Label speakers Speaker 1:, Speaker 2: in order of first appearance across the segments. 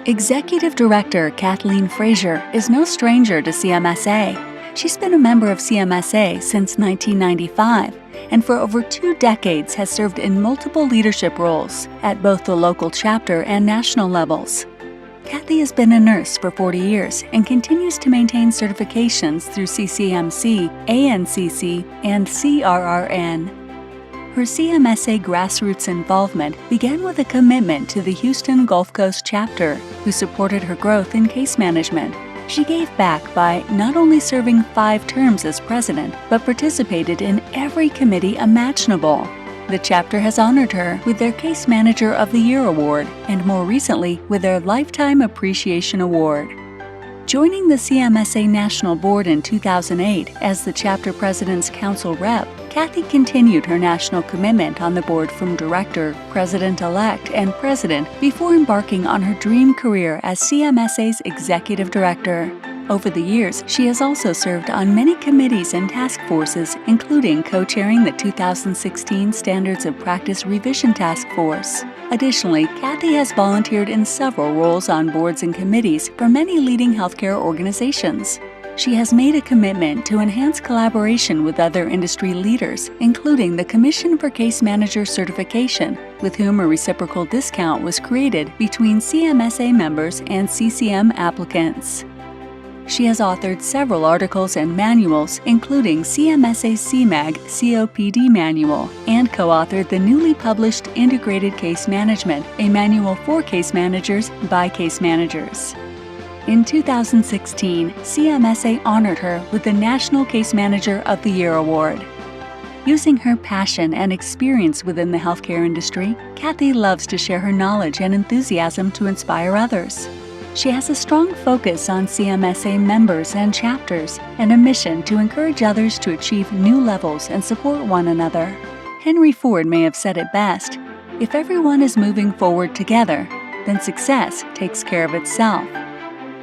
Speaker 1: Executive Director Kathleen Fraser is no stranger to CMSA. She's been a member of CMSA since 1995 and for over 2 decades has served in multiple leadership roles at both the local chapter and national levels. Kathy has been a nurse for 40 years and continues to maintain certifications through CCMC, ANCC, and CRRN. Her CMSA grassroots involvement began with a commitment to the Houston Gulf Coast chapter, who supported her growth in case management. She gave back by not only serving 5 terms as president, but participated in every committee imaginable. The chapter has honored her with their Case Manager of the Year award and more recently with their Lifetime Appreciation Award. Joining the CMSA National Board in 2008 as the chapter president's council rep, Kathy continued her national commitment on the board from director, president-elect, and president before embarking on her dream career as CMSA's executive director. Over the years, she has also served on many committees and task forces, including co-chairing the 2016 Standards of Practice Revision Task Force. Additionally, Kathy has volunteered in several roles on boards and committees for many leading healthcare organizations. She has made a commitment to enhance collaboration with other industry leaders, including the Commission for Case Manager Certification, with whom a reciprocal discount was created between CMSA members and CCM applicants. She has authored several articles and manuals, including CMSA's CMAG COPD manual, and co-authored the newly published Integrated Case Management, a manual for case managers by case managers. In 2016, CMSA honored her with the National Case Manager of the Year award. Using her passion and experience within the healthcare industry, Kathy loves to share her knowledge and enthusiasm to inspire others. She has a strong focus on CMSA members and chapters and a mission to encourage others to achieve new levels and support one another. Henry Ford may have said it best, "If everyone is moving forward together, then success takes care of itself."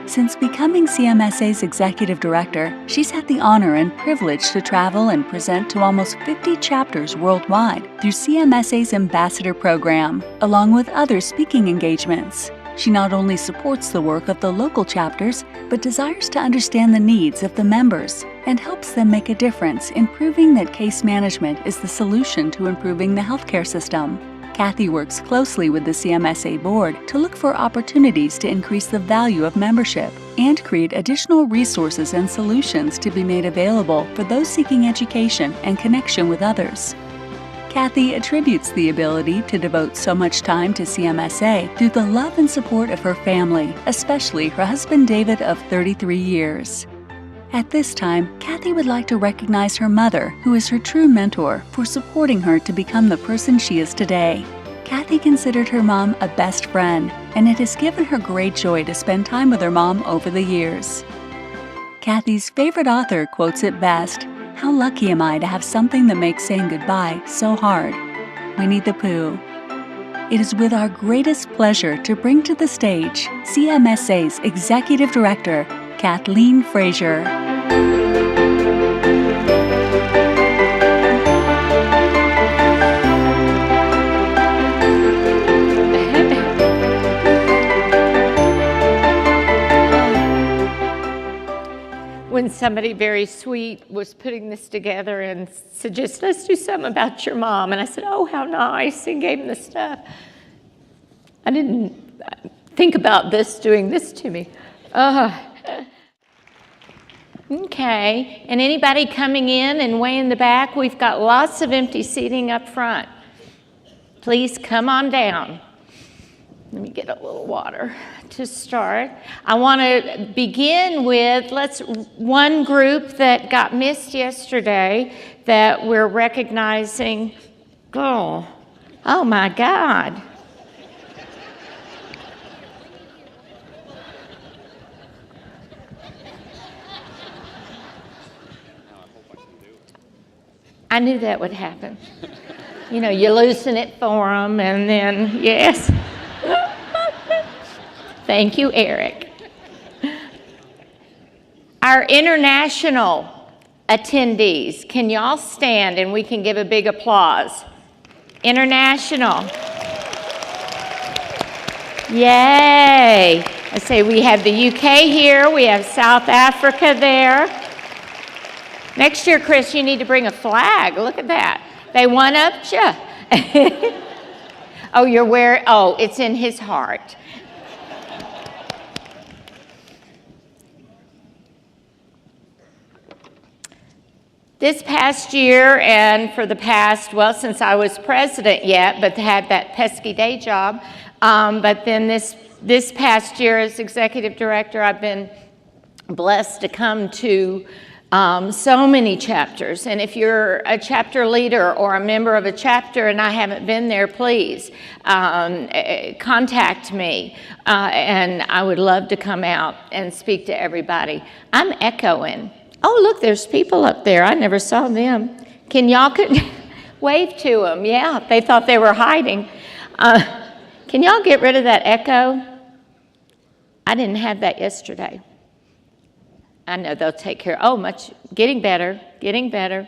Speaker 1: Since becoming CMSA's executive director, she's had the honor and privilege to travel and present to almost 50 chapters worldwide through CMSA's Ambassador Program, along with other speaking engagements. She not only supports the work of the local chapters, but desires to understand the needs of the members and helps them make a difference in proving that case management is the solution to improving the healthcare system. Kathy works closely with the CMSA board to look for opportunities to increase the value of membership and create additional resources and solutions to be made available for those seeking education and connection with others. Kathy attributes the ability to devote so much time to CMSA through the love and support of her family, especially her husband David of 33 years. At this time, Kathy would like to recognize her mother, who is her true mentor, for supporting her to become the person she is today. Kathy considered her mom a best friend, and it has given her great joy to spend time with her mom over the years. Kathy's favorite author quotes it best, "How lucky am I to have something that makes saying goodbye so hard?" Winnie the Pooh. It is with our greatest pleasure to bring to the stage CMSA's Executive Director, Kathleen Fraser.
Speaker 2: When somebody very sweet was putting this together and suggested, "Let's do something about your mom," and I said, "Oh, how nice," and gave him the stuff. I didn't think about this doing this to me. Okay, and anybody coming in and way in the back, we've got lots of empty seating up front. Please come on down. Let me get a little water to start. I want to begin with one group that got missed yesterday that we're recognizing. Oh my God. I knew that would happen. You know, you loosen it for them, and then, yes. Thank you, Eric. Our international attendees, can y'all stand and we can give a big applause? International. Yay! I say we have the UK here, we have South Africa there. Next year, Chris, you need to bring a flag. Look at that. They one-upped you. Oh, it's in his heart. This past year, and for the past, well, since I was president yet, but had that pesky day job, but then this past year as executive director, I've been blessed to come to so many chapters. And if you're a chapter leader or a member of a chapter and I haven't been there, please contact me. And I would love to come out and speak to everybody. I'm echoing. Oh, look, there's people up there. I never saw them. Can y'all wave to them? Yeah, they thought they were hiding. Can y'all get rid of that echo? I didn't have that yesterday. I know they'll take care. Oh, getting better,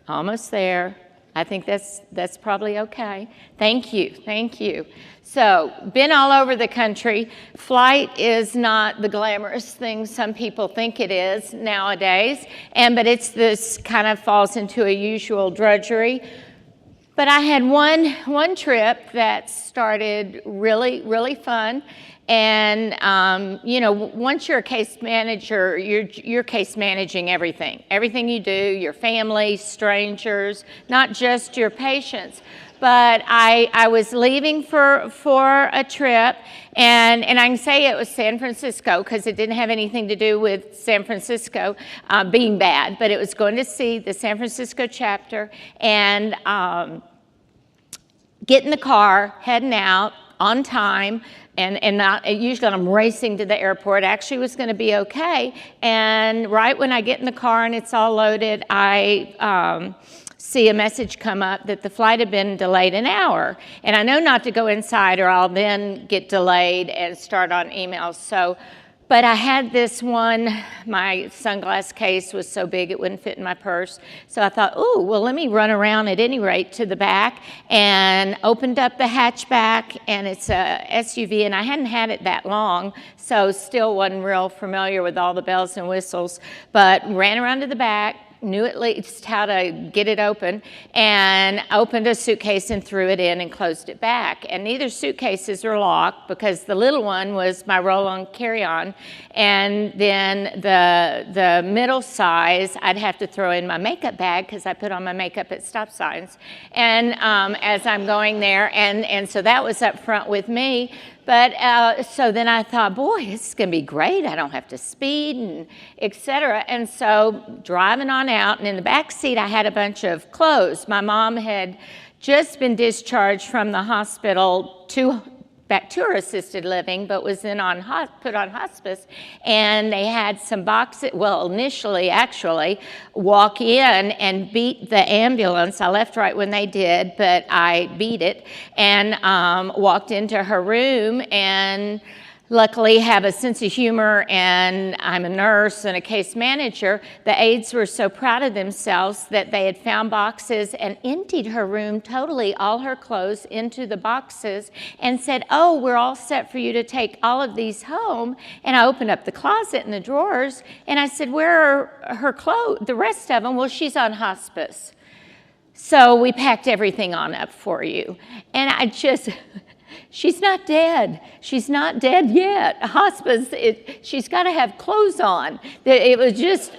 Speaker 2: almost there. I think that's probably okay. Thank you. So, been all over the country. Flight is not the glamorous thing some people think it is nowadays, but it's this kind of falls into a usual drudgery. But I had one trip that started really, really fun. And, once you're a case manager, you're case managing everything. Everything you do, your family, strangers, not just your patients. But I was leaving for a trip, and I can say it was San Francisco because it didn't have anything to do with San Francisco being bad, but it was going to see the San Francisco chapter, and get in the car, heading out on time, and not usually I'm racing to the airport. Actually was going to be okay, and right when I get in the car and it's all loaded, I see a message come up that the flight had been delayed an hour, and I know not to go inside or I'll then get delayed and start on emails. But I had this one, my sunglass case was so big it wouldn't fit in my purse. So I thought, oh, well, let me run around at any rate to the back, and opened up the hatchback, and it's a SUV, and I hadn't had it that long, so still wasn't real familiar with all the bells and whistles, but ran around to the back, knew at least how to get it open, and opened a suitcase and threw it in and closed it back. And neither suitcases are locked because the little one was my roll-on carry-on, and then the middle size I'd have to throw in my makeup bag because I put on my makeup at stop signs, and as I'm going there, and so that was up front with me. But so then I thought, boy, this is going to be great. I don't have to speed, and et cetera. And so driving on out, and in the back seat, I had a bunch of clothes. My mom had just been discharged from the hospital back to her assisted living, but was then put on hospice, and they had some boxes. Well, initially, actually, walk in and beat the ambulance. I left right when they did, but I beat it and walked into her room, and luckily have a sense of humor, and I'm a nurse and a case manager. The aides were so proud of themselves that they had found boxes and emptied her room totally, all her clothes into the boxes, and said, oh, we're all set for you to take all of these home. And I opened up the closet and the drawers, and I said, where are her clothes, the rest of them? Well, she's on hospice. So we packed everything on up for you. And I just... She's not dead. She's not dead yet. Hospice, she's got to have clothes on. It was just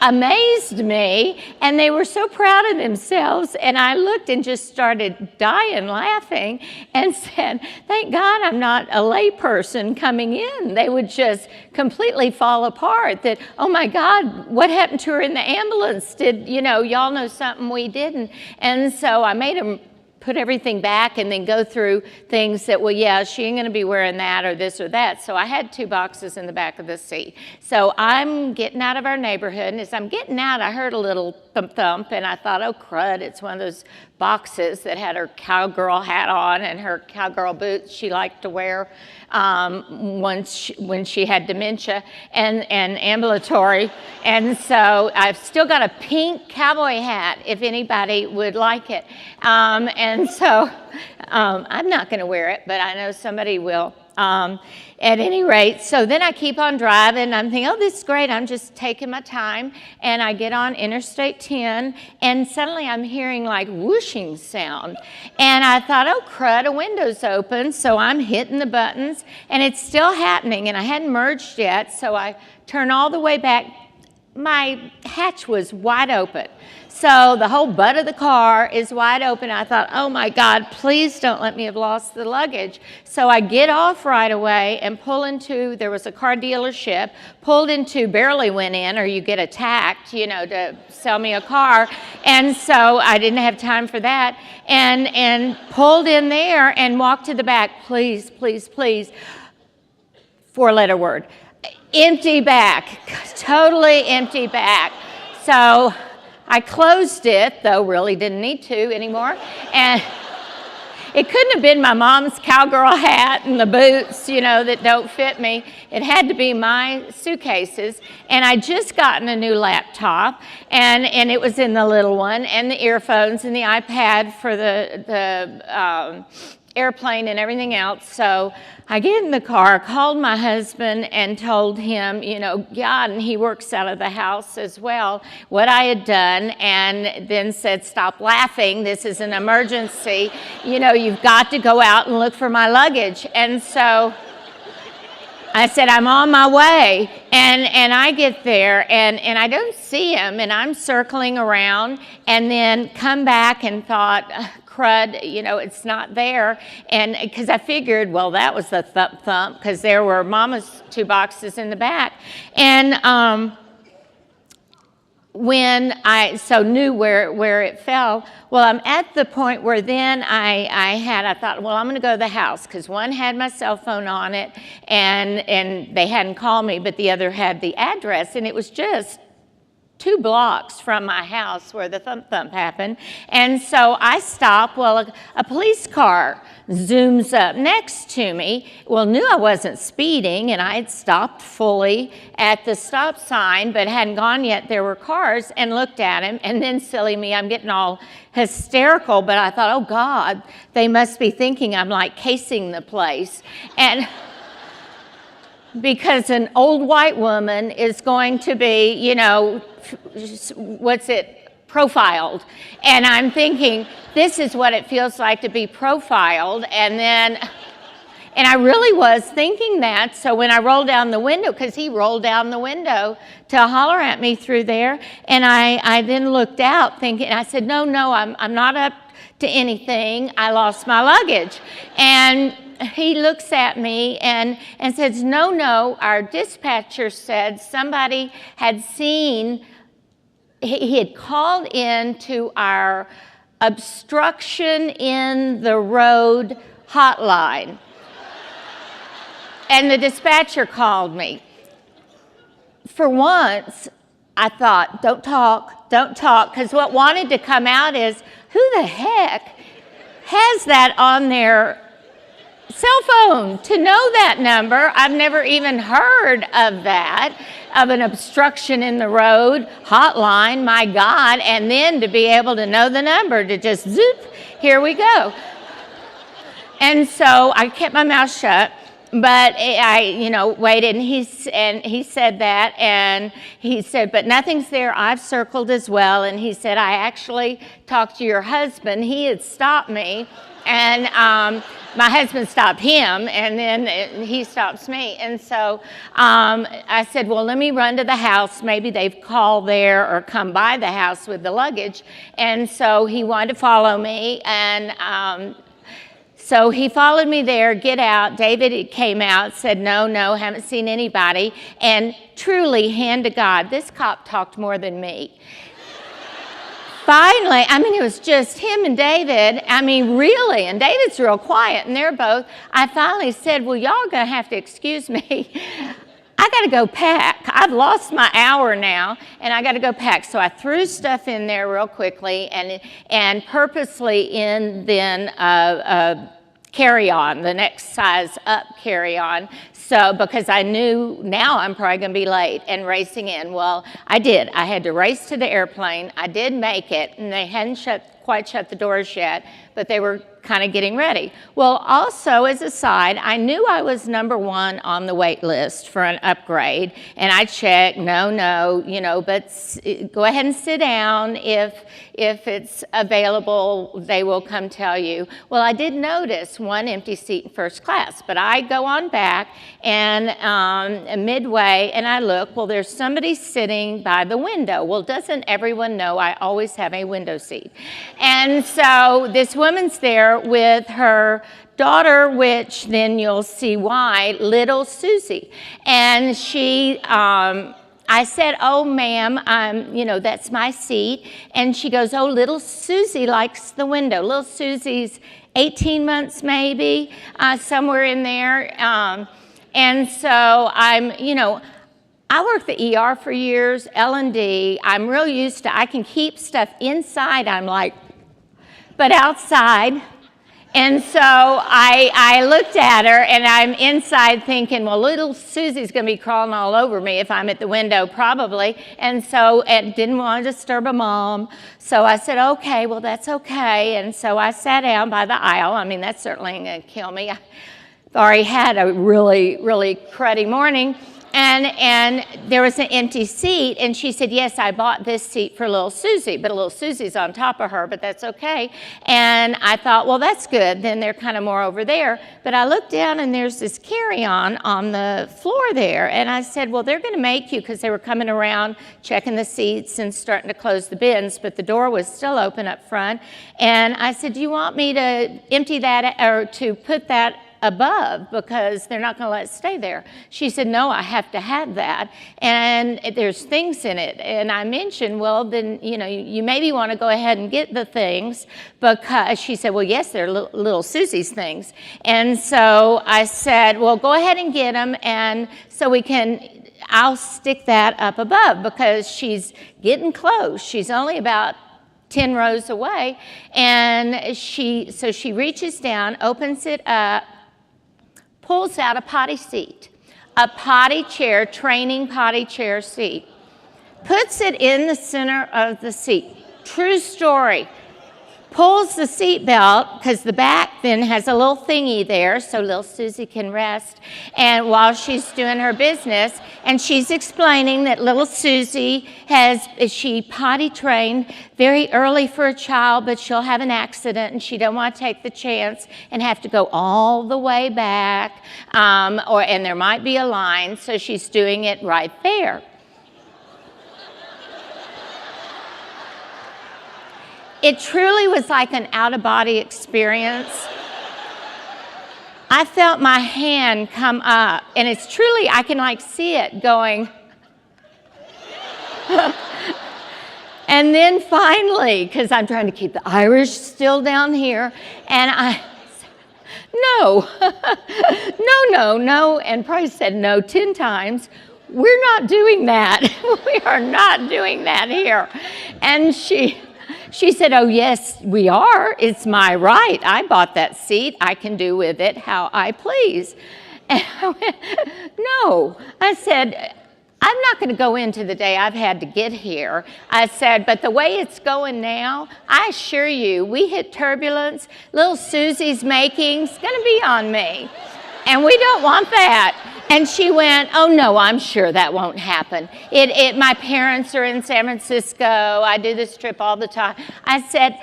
Speaker 2: amazed me, and they were so proud of themselves, and I looked and just started dying laughing and said, thank God I'm not a layperson coming in. They would just completely fall apart that, oh my God, what happened to her in the ambulance? Y'all know something we didn't? And so I made them put everything back and then go through things that, well, yeah, she ain't going to be wearing that or this or that. So I had 2 boxes in the back of the seat. So I'm getting out of our neighborhood, and as I'm getting out, I heard a little thump, and I thought, oh, crud, it's one of those boxes that had her cowgirl hat on and her cowgirl boots she liked to wear when she had dementia and ambulatory. And so I've still got a pink cowboy hat if anybody would like it. And so I'm not going to wear it, but I know somebody will. At any rate, so then I keep on driving. I'm thinking, oh, this is great. I'm just taking my time. And I get on Interstate 10, and suddenly I'm hearing like whooshing sound. And I thought, oh, crud, a window's open. So I'm hitting the buttons, and it's still happening. And I hadn't merged yet, so I turn all the way back. My hatch was wide open. So the whole butt of the car is wide open. I thought, oh my God, please don't let me have lost the luggage. So I get off right away and pull into, there was a car dealership, pulled into, barely went in, or you get attacked, you know, to sell me a car. And so I didn't have time for that. And pulled in there and walked to the back, please, please, please. 4-letter word. Empty back, totally empty back. So I closed it, though really didn't need to anymore. And it couldn't have been my mom's cowgirl hat and the boots, you know, that don't fit me. It had to be my suitcases. And I just gotten a new laptop, and it was in the little one, and the earphones and the iPad for the airplane and everything else. So I get in the car, called my husband and told him, you know, God, and he works out of the house as well, what I had done, and then said, stop laughing, this is an emergency, you know, you've got to go out and look for my luggage. And so I said, I'm on my way, and I get there, and I don't see him, and I'm circling around, and then come back and thought, crud, you know, it's not there. And because I figured, well, that was the thump, because there were Mama's 2 boxes in the back. And when I knew where it fell, well, I'm at the point where then I thought, well, I'm going to go to the house, because one had my cell phone on it, and they hadn't called me, but the other had the address, and it was just 2 blocks from my house where the thump happened. And so I stop. Well, a police car zooms up next to me. Well, knew I wasn't speeding, and I had stopped fully at the stop sign, but hadn't gone yet. There were cars, and looked at him, and then silly me, I'm getting all hysterical, but I thought, oh God, they must be thinking I'm like casing the place. And because an old white woman is going to be, you know, profiled. And I'm thinking, this is what it feels like to be profiled. And I really was thinking that. So when I rolled down the window, because he rolled down the window to holler at me through there, and I then looked out thinking, I said, no, I'm not up to anything. I lost my luggage. And he looks at me and says, no, our dispatcher said somebody had seen, he had called in to our obstruction in the road hotline. And the dispatcher called me. For once, I thought, don't talk, because what wanted to come out is, who the heck has that on their cell phone to know that number? I've never even heard of that, of an obstruction in the road hotline, my God, and then to be able to know the number, to just zoop, here we go. And so I kept my mouth shut, but I waited, and he said that, and he said, but nothing's there, I've circled as well, and he said, I actually talked to your husband, he had stopped me, and my husband stopped him, and then he stops me. And so I said, well, let me run to the house. Maybe they've called there or come by the house with the luggage. And so he wanted to follow me, and so he followed me there, get out. David came out, said, no, haven't seen anybody. And truly, hand to God, this cop talked more than me. Finally, it was just him and David. Really, and David's real quiet, and they're both. I finally said, well, y'all are going to have to excuse me. I got to go pack. I've lost my hour now, and I got to go pack. So I threw stuff in there real quickly, and purposely in then carry-on, the next size up carry-on. So, because I knew now I'm probably going to be late and racing in. Well, I did. I had to race to the airplane. I did make it, and they hadn't quite shut the doors yet, but they were kind of getting ready. Well, also as a side, I knew I was number 1 on the wait list for an upgrade, and I checked, no, you know, but go ahead and sit down. If it's available, they will come tell you. Well, I did notice one empty seat in first class, but I go on back and midway, and I look, well, there's somebody sitting by the window. Well, doesn't everyone know I always have a window seat? And so this woman's there with her daughter, which then you'll see why, little Susie. And she, I said, oh, ma'am, you know, that's my seat. And she goes, oh, little Susie likes the window. Little Susie's 18 months maybe, somewhere in there. And so I'm, you know, I worked the ER for years, L&D. I'm real used to, I can keep stuff inside, I'm like, but outside. And so I looked at her, and I'm inside thinking, well, little Susie's going to be crawling all over me if I'm at the window, probably. And so I didn't want to disturb a mom. So I said, okay, well, that's okay. And so I sat down by the aisle. I mean, that's certainly going to kill me. I've already had a really, really cruddy morning. And there was an empty seat, and she said, yes, I bought this seat for little Susie, but little Susie's on top of her, but that's okay. And I thought, well, that's good. Then they're kind of more over there. But I looked down, and there's this carry-on on the floor there. And I said, well, they're going to make you, because they were coming around, checking the seats and starting to close the bins, but the door was still open up front. And I said, do you want me to empty that or to put that above, because they're not going to let it stay there? She said, no, I have to have that, and there's things in it. And I mentioned, well, then, you know, you maybe want to go ahead and get the things, because she said, well, yes, they're little Susie's things. And so I said, well, go ahead and get them, and so I'll stick that up above, because she's getting close. She's only about 10 rows away, and so she reaches down, opens it up, pulls out a potty seat, a potty chair, training potty chair seat, puts it in the center of the seat. True story. Pulls the seat belt, because the back then has a little thingy there so little Susie can rest, and while she's doing her business, and she's explaining that little Susie she potty trained very early for a child, but she'll have an accident, and she don't want to take the chance and have to go all the way back, and there might be a line, so she's doing it right there. It truly was like an out-of-body experience. I felt my hand come up, and it's truly, I can like see it going. And then finally, because I'm trying to keep the Irish still down here, and I said, no, no, and Price said no 10 times. We're not doing that. We are not doing that here. And she said, oh, yes, we are. It's my right. I bought that seat. I can do with it how I please. And I went, no. I said, I'm not going to go into the day I've had to get here. I said, but the way it's going now, I assure you, we hit turbulence. Little Susie's making's going to be on me. And we don't want that. And she went, oh, no, I'm sure that won't happen. My parents are in San Francisco. I do this trip all the time. I said,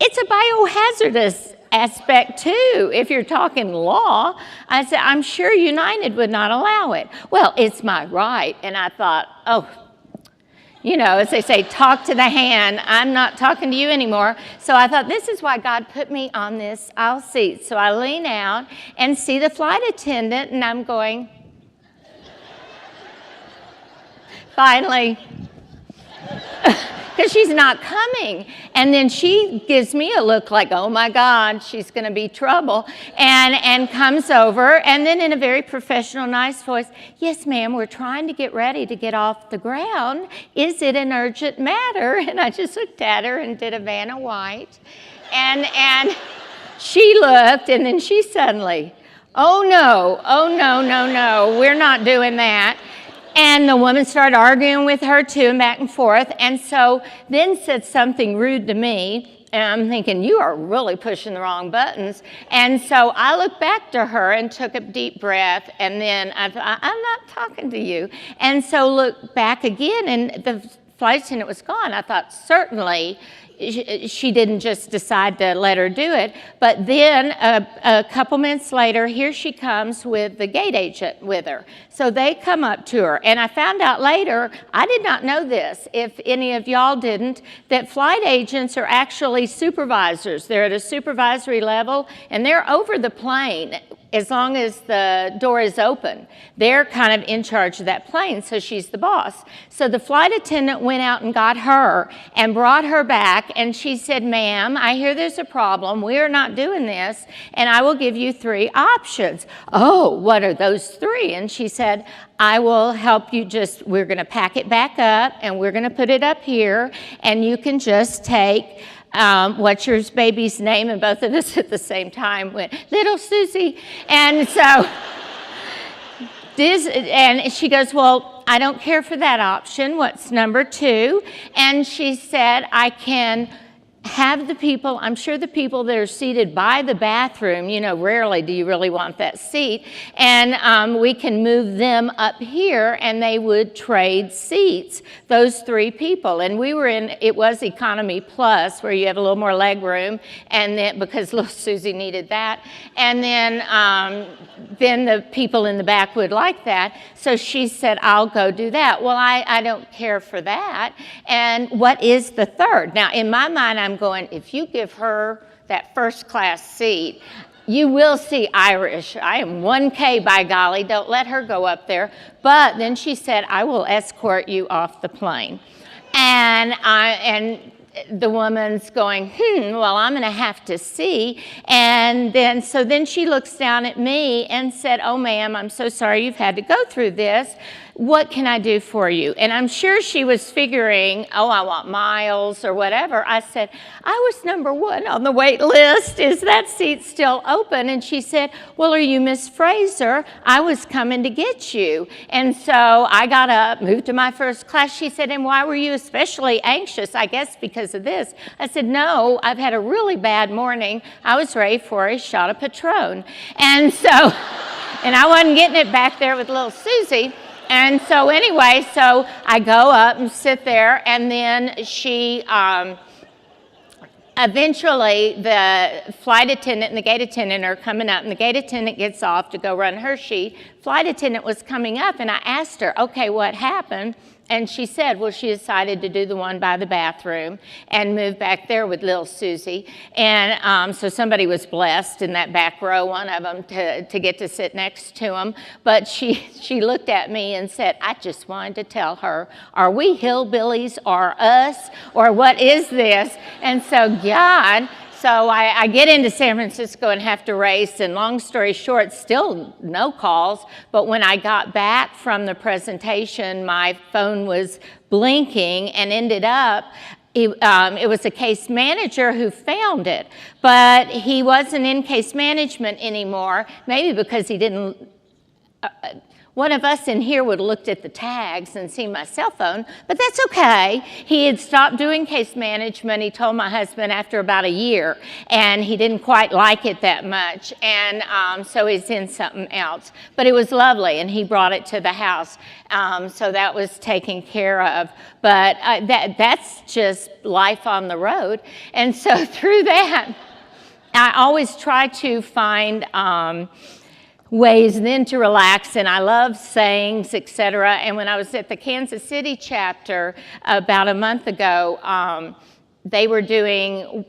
Speaker 2: it's a biohazardous aspect, too, if you're talking law. I said, I'm sure United would not allow it. Well, it's my right. And I thought, oh, you know, as they say, talk to the hand. I'm not talking to you anymore. So I thought, this is why God put me on this aisle seat. So I lean out and see the flight attendant, and I'm going, finally, because she's not coming. And then she gives me a look like, oh my God, she's going to be trouble, and comes over, and then in a very professional, nice voice, yes, ma'am, we're trying to get ready to get off the ground. Is it an urgent matter? And I just looked at her and did a Vanna White, and she looked, and then she suddenly, oh no, we're not doing that. And the woman started arguing with her too, and back and forth, and so then said something rude to me. And I'm thinking, you are really pushing the wrong buttons. And so I looked back to her and took a deep breath, and then I thought, I'm not talking to you. And so looked back again, and the flight attendant was gone. I thought, certainly she didn't just decide to let her do it. But then a couple minutes later, here she comes with the gate agent with her. So they come up to her. And I found out later, I did not know this, if any of y'all didn't, that flight agents are actually supervisors. They're at a supervisory level, and they're over the plane as long as the door is open. They're kind of in charge of that plane, so she's the boss. So the flight attendant went out and got her and brought her back, and she said, ma'am, I hear there's a problem. We are not doing this, and I will give you 3 options. Oh, what are those 3? And she said, I will help you we're gonna pack it back up, and we're gonna put it up here, and you can just take what's your baby's name? And both of us at the same time went, little Susie. And so, and she goes, well, I don't care for that option. What's number 2? And she said, I can have the people, I'm sure the people that are seated by the bathroom, rarely do you really want that seat, and we can move them up here, and they would trade seats, those 3 people. And we were it was Economy Plus, where you have a little more leg room, and then, because little Susie needed that, and then the people in the back would like that, so she said, I'll go do that. Well, I don't care for that, and what is the 3rd? Now, in my mind, I'm going, if you give her that first class seat, you will see Irish. I am 1K, by golly, don't let her go up there. But then she said, I will escort you off the plane. And the woman's going, well, I'm going to have to see. And then, so then she looks down at me and said, oh, ma'am, I'm so sorry you've had to go through this. What can I do for you? And I'm sure she was figuring, oh, I want miles or whatever. I said, I was number 1 on the wait list. Is that seat still open? And she said, well, are you Miss Fraser? I was coming to get you. And so I got up, moved to my first class. She said, and why were you especially anxious? I guess because of this. I said, no, I've had a really bad morning. I was ready for a shot of Patron. And so, and I wasn't getting it back there with little Susie. And so anyway, so I go up and sit there, and then she, eventually the flight attendant and the gate attendant are coming up, and the gate attendant gets off to go run her sheet. Flight attendant was coming up, and I asked her, okay, what happened? And she said, well, she decided to do the one by the bathroom and move back there with little Susie. And so somebody was blessed in that back row, one of them, to get to sit next to him. But she looked at me and said, I just wanted to tell her, are we hillbillies or us, or what is this? And so God... So I get into San Francisco and have to race, and long story short, still no calls. But when I got back from the presentation, my phone was blinking, and ended up, it was a case manager who found it. But he wasn't in case management anymore, maybe because he didn't... One of us in here would have looked at the tags and seen my cell phone, but that's okay. He had stopped doing case management, he told my husband, after about a year, and he didn't quite like it that much, and so he's in something else. But it was lovely, and he brought it to the house, so that was taken care of. But that's just life on the road. And so through that, I always try to find ways then to relax, and I love sayings, etc. And when I was at the Kansas City chapter about a month ago, they were doing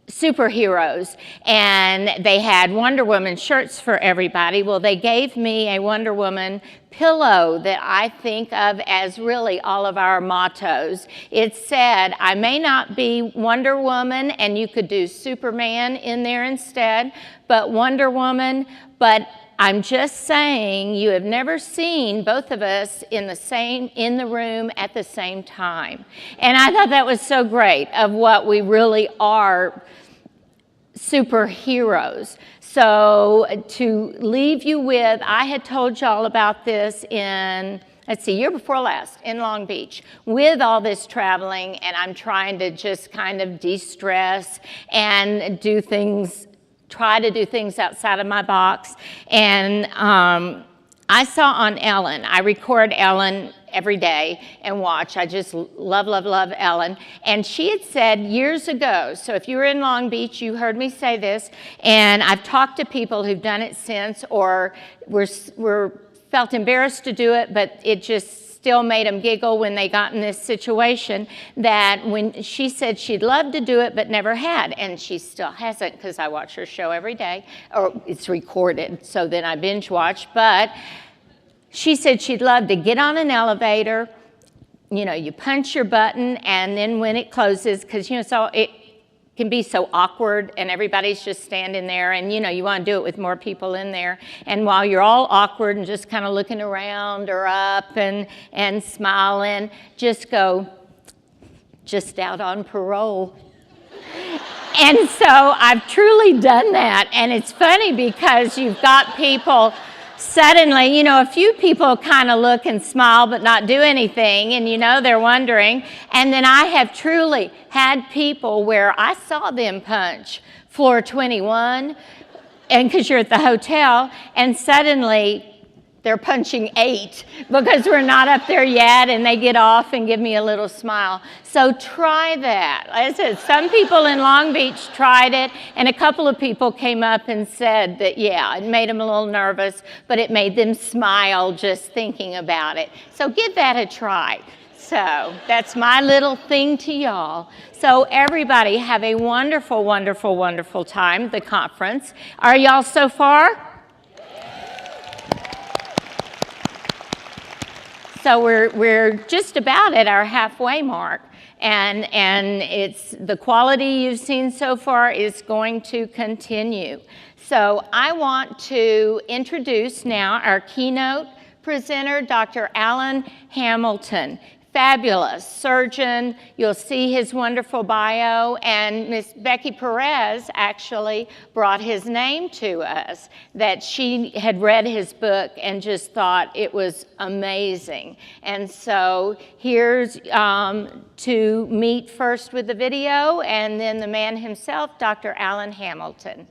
Speaker 2: superheroes, and they had Wonder Woman shirts for everybody. Well, they gave me a Wonder Woman pillow that I think of as really all of our mottos. It said, I may not be Wonder Woman, and you could do Superman in there instead, but Wonder Woman, but I'm just saying you have never seen both of us in the room at the same time. And I thought that was so great of what we really are, superheroes. So to leave you with, I had told y'all about this in let's see, year before last in Long Beach with all this traveling, and I'm trying to just kind of de-stress and do things, try to do things outside of my box. And I saw on Ellen, I record Ellen every day and watch. I just love, love, love Ellen. And she had said years ago, so if you were in Long Beach, you heard me say this, and I've talked to people who've done it since or were felt embarrassed to do it, but it just still made them giggle when they got in this situation, that when she said she'd love to do it but never had, and she still hasn't, because I watch her show every day, or it's recorded, so then I binge watch. But she said she'd love to get on an elevator, you know, you punch your button, and then when it closes, because, you know, so it can be so awkward and everybody's just standing there, and, you know, you want to do it with more people in there. And while you're all awkward and just kind of looking around or up and smiling, just go, just out on parole. And so I've truly done that. And it's funny because you've got people suddenly, you know, a few people kind of look and smile but not do anything, and you know they're wondering. And then I have truly had people where I saw them punch floor 21, and because you're at the hotel, and suddenly they're punching 8 because we're not up there yet, and they get off and give me a little smile. So try that. Like I said, some people in Long Beach tried it, and a couple of people came up and said that, yeah, it made them a little nervous, but it made them smile just thinking about it. So give that a try. So that's my little thing to y'all. So everybody have a wonderful, wonderful, wonderful time at the conference. Are y'all so far? So we're just about at our halfway mark, and it's the quality you've seen so far is going to continue. So I want to introduce now our keynote presenter, Dr. Alan Hamilton. Fabulous surgeon. You'll see his wonderful bio, and Miss Becky Perez actually brought his name to us, that she had read his book and just thought it was amazing. And so here's to meet first with the video, and then the man himself, Dr. Alan Hamilton.